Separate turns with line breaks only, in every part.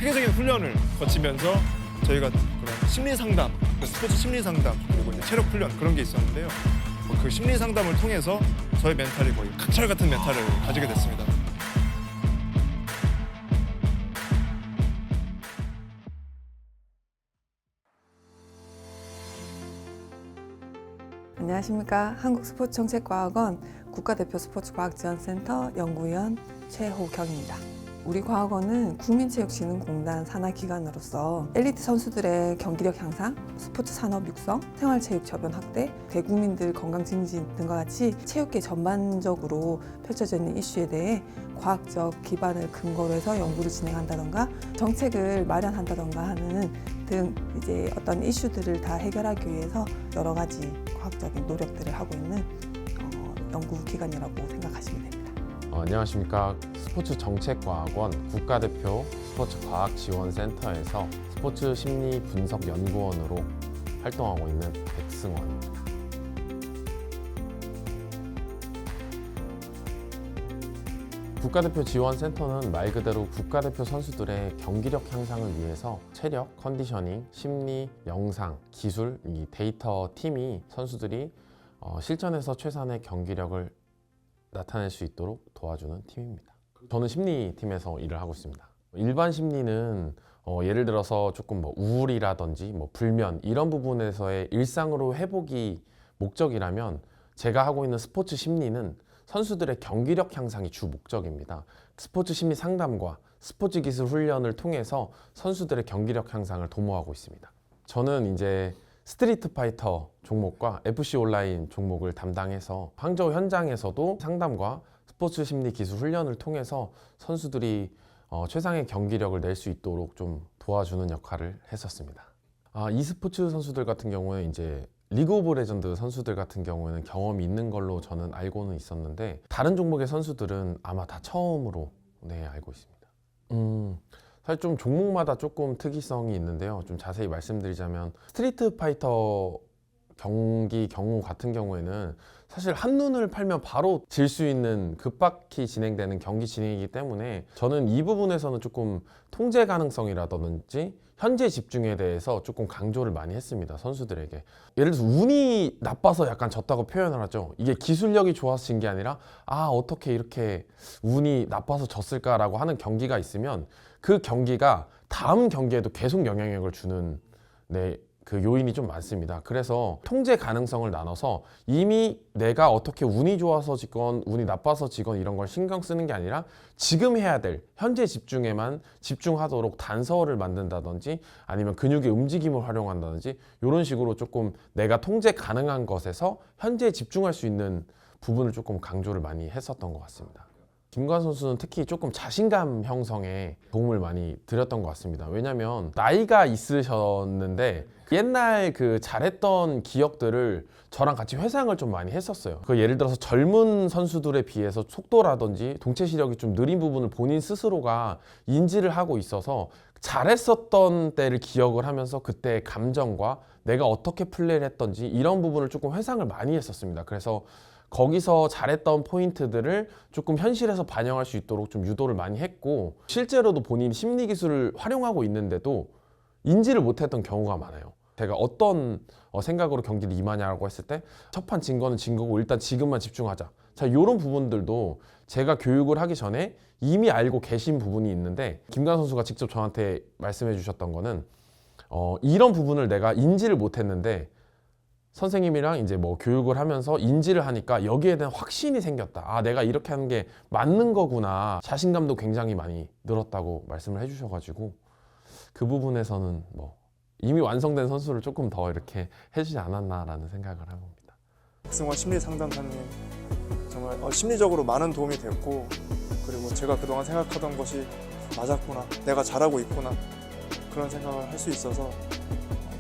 체계적인 훈련을 거치면서 저희가 그런 심리 상담, 스포츠 심리 상담 그리고 이제 체력 훈련 그런 게 있었는데요. 그 심리 상담을 통해서 저의 멘탈이 거의 강철 같은 멘탈을 가지게 됐습니다.
안녕하십니까. 한국스포츠정책과학원 국가대표 스포츠과학지원센터 연구위원 최호경입니다. 우리 과학원은 국민체육진흥공단 산하기관으로서 엘리트 선수들의 경기력 향상, 스포츠 산업 육성, 생활체육 저변 확대, 대국민들 건강 증진 등과 같이 체육계 전반적으로 펼쳐져 있는 이슈에 대해 과학적 기반을 근거로 해서 연구를 진행한다던가 정책을 마련한다던가 하는 등 이제 어떤 이슈들을 다 해결하기 위해서 여러 가지 과학적인 노력들을 하고 있는 연구기관이라고 생각하시면 됩니다.
안녕하십니까. 스포츠정책과학원 국가대표 스포츠과학지원센터에서 스포츠 심리 분석 연구원으로 활동하고 있는 백승원입니다. 국가대표 지원센터는 말 그대로 국가대표 선수들의 경기력 향상을 위해서 체력, 컨디셔닝, 심리, 영상, 기술, 이 데이터 팀이 선수들이 실전에서 최선의 경기력을 나타낼 수 있도록 도와주는 팀입니다. 저는 심리팀에서 일을 하고 있습니다. 일반 심리는 예를 들어서 조금 우울이라든지 불면 이런 부분에서의 일상으로 회복이 목적이라면 제가 하고 있는 스포츠 심리는 선수들의 경기력 향상이 주 목적입니다. 스포츠 심리 상담과 스포츠 기술 훈련을 통해서 선수들의 경기력 향상을 도모하고 있습니다. 저는 이제 스트리트 파이터 종목과 FC 온라인 종목을 담당해서 항저우 현장에서도 상담과 스포츠 심리 기술 훈련을 통해서 선수들이 최상의 경기력을 낼 수 있도록 좀 도와주는 역할을 했었습니다. e스포츠 선수들 같은 경우에 이제 리그 오브 레전드 선수들 같은 경우에는 경험이 있는 걸로 저는 알고는 있었는데 다른 종목의 선수들은 아마 다 처음으로 알고 있습니다. 사실 좀 종목마다 조금 특이성이 있는데요. 좀 자세히 말씀드리자면 스트리트 파이터 경우 같은 경우에는 사실 한눈을 팔면 바로 질 수 있는 급박히 진행되는 경기 진행이기 때문에 저는 이 부분에서는 조금 통제 가능성이라든지 현재 집중에 대해서 조금 강조를 많이 했습니다. 선수들에게. 예를 들어서 운이 나빠서 약간 졌다고 표현을 하죠. 이게 기술력이 좋아서 진 게 아니라 어떻게 이렇게 운이 나빠서 졌을까라고 하는 경기가 있으면 그 경기가 다음 경기에도 계속 영향력을 주는 그 요인이 좀 많습니다. 그래서 통제 가능성을 나눠서 이미 내가 어떻게 운이 좋아서 지건 운이 나빠서 지건 이런 걸 신경 쓰는 게 아니라 지금 해야 될 현재 집중에만 집중하도록 단서를 만든다든지 아니면 근육의 움직임을 활용한다든지 이런 식으로 조금 내가 통제 가능한 것에서 현재 집중할 수 있는 부분을 조금 강조를 많이 했었던 것 같습니다. 김관 선수는 특히 조금 자신감 형성에 도움을 많이 드렸던 것 같습니다. 왜냐면 나이가 있으셨는데 옛날 그 잘했던 기억들을 저랑 같이 회상을 좀 많이 했었어요. 예를 들어서 젊은 선수들에 비해서 속도라든지 동체 시력이 좀 느린 부분을 본인 스스로가 인지를 하고 있어서 잘했었던 때를 기억을 하면서 그때의 감정과 내가 어떻게 플레이를 했던지 이런 부분을 조금 회상을 많이 했었습니다. 그래서 거기서 잘했던 포인트들을 조금 현실에서 반영할 수 있도록 좀 유도를 많이 했고 실제로도 본인 심리 기술을 활용하고 있는데도 인지를 못했던 경우가 많아요. 제가 어떤 생각으로 경기를 임하냐고 했을 때 첫 판 진 거는 진 거고 일단 지금만 집중하자. 자, 이런 부분들도 제가 교육을 하기 전에 이미 알고 계신 부분이 있는데 김관 선수가 직접 저한테 말씀해 주셨던 거는 이런 부분을 내가 인지를 못했는데 선생님이랑 이제 교육을 하면서 인지를 하니까 여기에 대한 확신이 생겼다. 내가 이렇게 하는 게 맞는 거구나. 자신감도 굉장히 많이 늘었다고 말씀을 해주셔가지고 그 부분에서는 이미 완성된 선수를 조금 더 이렇게 해주지 않았나라는 생각을 해봅니다.
백승원 심리 상담사님 정말 심리적으로 많은 도움이 됐고 그리고 제가 그동안 생각하던 것이 맞았구나. 내가 잘하고 있구나. 그런 생각을 할 수 있어서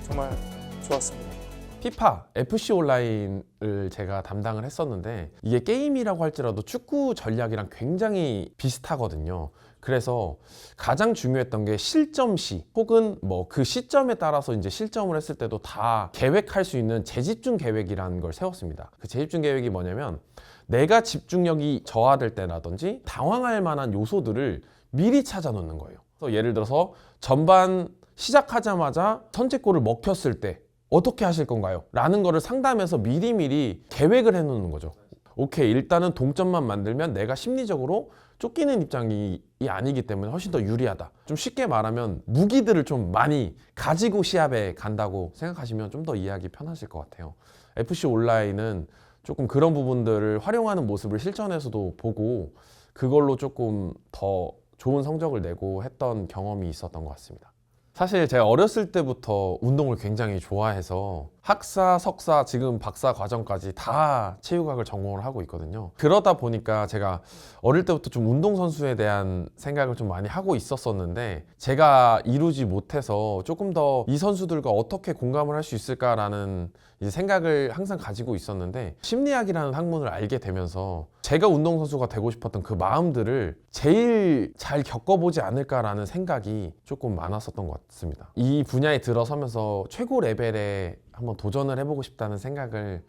정말 좋았습니다.
피파, FC 온라인을 제가 담당을 했었는데 이게 게임이라고 할지라도 축구 전략이랑 굉장히 비슷하거든요. 그래서 가장 중요했던 게 실점 시 혹은 그 시점에 따라서 이제 실점을 했을 때도 다 계획할 수 있는 재집중 계획이라는 걸 세웠습니다. 그 재집중 계획이 뭐냐면 내가 집중력이 저하될 때라든지 당황할 만한 요소들을 미리 찾아 놓는 거예요. 그래서 예를 들어서 전반 시작하자마자 선제골을 먹혔을 때 어떻게 하실 건가요? 라는 거를 상담해서 미리미리 계획을 해놓는 거죠. 오케이, 일단은 동점만 만들면 내가 심리적으로 쫓기는 입장이 아니기 때문에 훨씬 더 유리하다. 좀 쉽게 말하면 무기들을 좀 많이 가지고 시합에 간다고 생각하시면 좀 더 이해하기 편하실 것 같아요. FC 온라인은 조금 그런 부분들을 활용하는 모습을 실전에서도 보고 그걸로 조금 더 좋은 성적을 내고 했던 경험이 있었던 것 같습니다. 사실 제가 어렸을 때부터 운동을 굉장히 좋아해서 학사, 석사, 지금 박사 과정까지 다 체육학을 전공을 하고 있거든요. 그러다 보니까 제가 어릴 때부터 좀 운동선수에 대한 생각을 좀 많이 하고 있었었는데 제가 이루지 못해서 조금 더 이 선수들과 어떻게 공감을 할 수 있을까라는 이제 생각을 항상 가지고 있었는데 심리학이라는 학문을 알게 되면서 제가 운동선수가 되고 싶었던 그 마음들을 제일 잘 겪어보지 않을까라는 생각이 조금 많았었던 것 같습니다. 이 분야에 들어서면서 최고 레벨에 한번 도전을 해보고 싶다는 생각을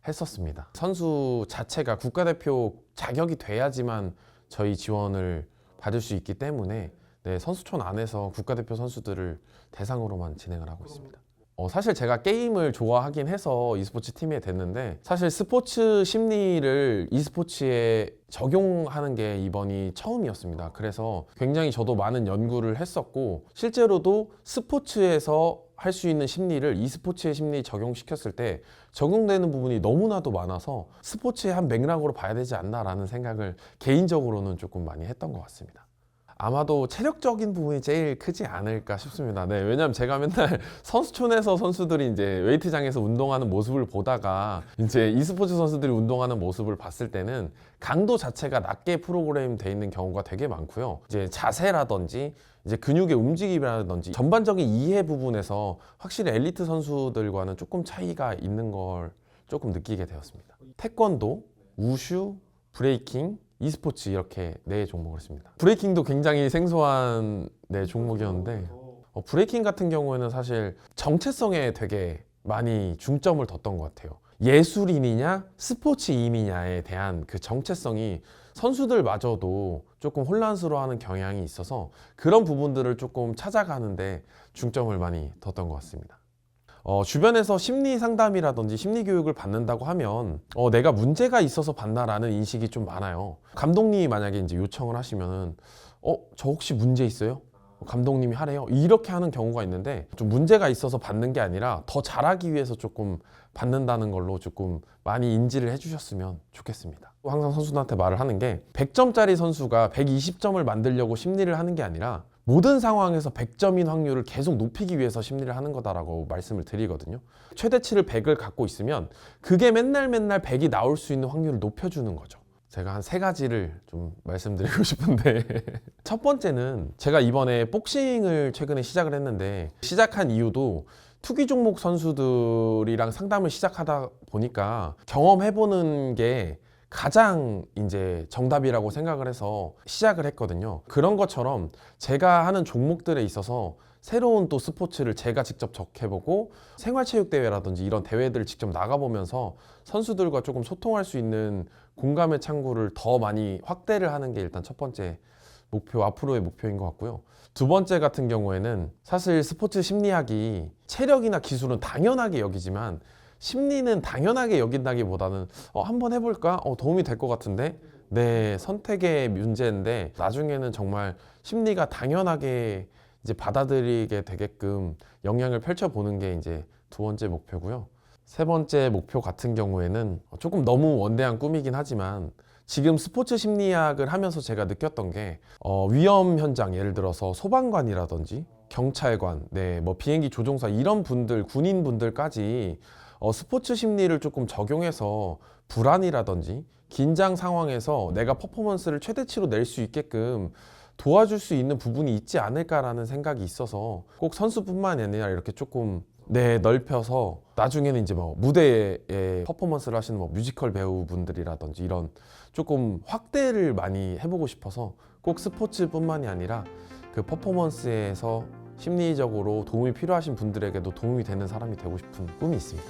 했었습니다. 선수 자체가 국가대표 자격이 돼야지만 저희 지원을 받을 수 있기 때문에 네, 선수촌 안에서 국가대표 선수들을 대상으로만 진행을 하고 있습니다. 사실 제가 게임을 좋아하긴 해서 e스포츠 팀에 됐는데 사실 스포츠 심리를 e스포츠에 적용하는 게 이번이 처음이었습니다. 그래서 굉장히 저도 많은 연구를 했었고 실제로도 스포츠에서 할 수 있는 심리를 e스포츠의 심리 적용시켰을 때 적용되는 부분이 너무나도 많아서 스포츠의 한 맥락으로 봐야 되지 않나라는 생각을 개인적으로는 조금 많이 했던 것 같습니다. 아마도 체력적인 부분이 제일 크지 않을까 싶습니다. 네, 왜냐면 제가 맨날 선수촌에서 선수들이 이제 웨이트장에서 운동하는 모습을 보다가 이제 e스포츠 선수들이 운동하는 모습을 봤을 때는 강도 자체가 낮게 프로그램 돼 있는 경우가 되게 많고요. 이제 자세라든지 이제 근육의 움직임이라든지 전반적인 이해 부분에서 확실히 엘리트 선수들과는 조금 차이가 있는 걸 조금 느끼게 되었습니다. 태권도, 우슈, 브레이킹, e스포츠 이렇게 4종목을 했습니다. 브레이킹도 굉장히 생소한 종목이었는데 브레이킹 같은 경우에는 사실 정체성에 되게 많이 중점을 뒀던 것 같아요. 예술인이냐 스포츠인이냐에 대한 그 정체성이 선수들마저도 조금 혼란스러워하는 경향이 있어서 그런 부분들을 조금 찾아가는데 중점을 많이 뒀던 것 같습니다. 주변에서 심리 상담이라든지 심리 교육을 받는다고 하면 내가 문제가 있어서 받나라는 인식이 좀 많아요. 감독님이 만약에 이제 요청을 하시면은 저 혹시 문제 있어요? 감독님이 하래요. 이렇게 하는 경우가 있는데 좀 문제가 있어서 받는 게 아니라 더 잘하기 위해서 조금 받는다는 걸로 조금 많이 인지를 해주셨으면 좋겠습니다. 항상 선수들한테 말을 하는 게 100점짜리 선수가 120점을 만들려고 심리를 하는 게 아니라 모든 상황에서 100점인 확률을 계속 높이기 위해서 심리를 하는 거다라고 말씀을 드리거든요. 최대치를 100을 갖고 있으면 그게 맨날 100이 나올 수 있는 확률을 높여주는 거죠. 제가 한 3가지를 좀 말씀드리고 싶은데 첫 번째는 제가 이번에 복싱을 최근에 시작을 했는데 시작한 이유도 투기 종목 선수들이랑 상담을 시작하다 보니까 경험해보는 게 가장 이제 정답이라고 생각을 해서 시작을 했거든요. 그런 것처럼 제가 하는 종목들에 있어서 새로운 또 스포츠를 제가 직접 접해보고 생활체육대회라든지 이런 대회들을 직접 나가보면서 선수들과 조금 소통할 수 있는 공감의 창구를 더 많이 확대를 하는 게 일단 첫 번째 목표, 앞으로의 목표인 것 같고요. 두 번째 같은 경우에는 사실 스포츠 심리학이 체력이나 기술은 당연하게 여기지만 심리는 당연하게 여긴다기보다는 한번 해볼까? 도움이 될 것 같은데? 네, 선택의 문제인데 나중에는 정말 심리가 당연하게 이제 받아들이게 되게끔 영향을 펼쳐보는 게 이제 두 번째 목표고요. 세 번째 목표 같은 경우에는 조금 너무 원대한 꿈이긴 하지만 지금 스포츠 심리학을 하면서 제가 느꼈던 게 위험 현장, 예를 들어서 소방관이라든지 경찰관, 뭐 비행기 조종사 이런 분들, 군인분들까지 스포츠 심리를 조금 적용해서 불안이라든지 긴장 상황에서 내가 퍼포먼스를 최대치로 낼 수 있게끔 도와줄 수 있는 부분이 있지 않을까라는 생각이 있어서 꼭 선수뿐만 아니라 이렇게 조금 넓혀서 나중에는 이제 뭐 무대에 퍼포먼스를 하시는 뭐 뮤지컬 배우분들이라든지 이런 조금 확대를 많이 해보고 싶어서 꼭 스포츠뿐만이 아니라 그 퍼포먼스에서 심리적으로 도움이 필요하신 분들에게도 도움이 되는 사람이 되고 싶은 꿈이 있습니다.